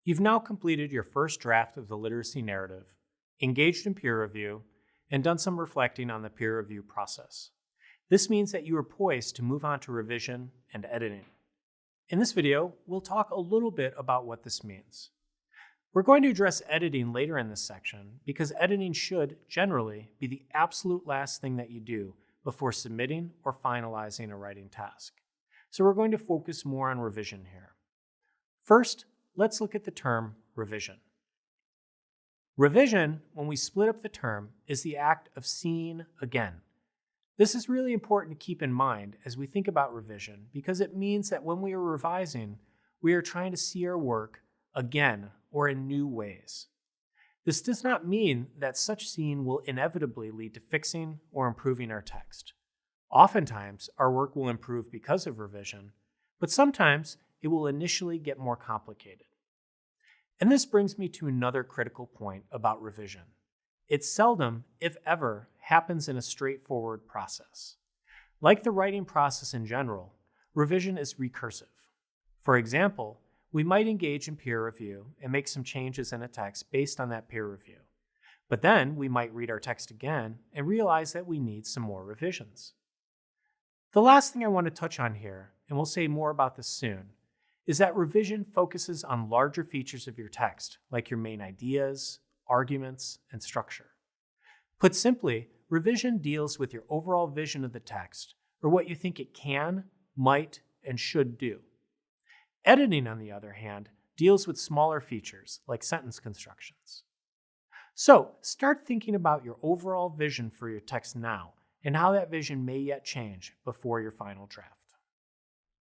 You've now completed your first draft of the literacy narrative, engaged in peer review, and done some reflecting on the peer review process. This means that you are poised to move on to revision and editing. In this video, we'll talk a little bit about what this means. We're going to address editing later in this section because editing should, generally, be the absolute last thing that you do before submitting or finalizing a writing task. So we're going to focus more on revision here. First, let's look at the term revision. Revision, when we split up the term, is the act of seeing again. This is really important to keep in mind as we think about revision because it means that when we are revising, we are trying to see our work again or in new ways. This does not mean that such seeing will inevitably lead to fixing or improving our text. Oftentimes, our work will improve because of revision, but sometimes it will initially get more complicated. And this brings me to another critical point about revision. It seldom, if ever, happens in a straightforward process. Like the writing process in general, revision is recursive. For example, we might engage in peer review and make some changes in a text based on that peer review. But then we might read our text again and realize that we need some more revisions. The last thing I want to touch on here, and we'll say more about this soon, is that revision focuses on larger features of your text, like your main ideas, arguments, and structure. Put simply, revision deals with your overall vision of the text, or what you think it can, might, and should do. Editing, on the other hand, deals with smaller features, like sentence constructions. So, start thinking about your overall vision for your text now, and how that vision may yet change before your final draft.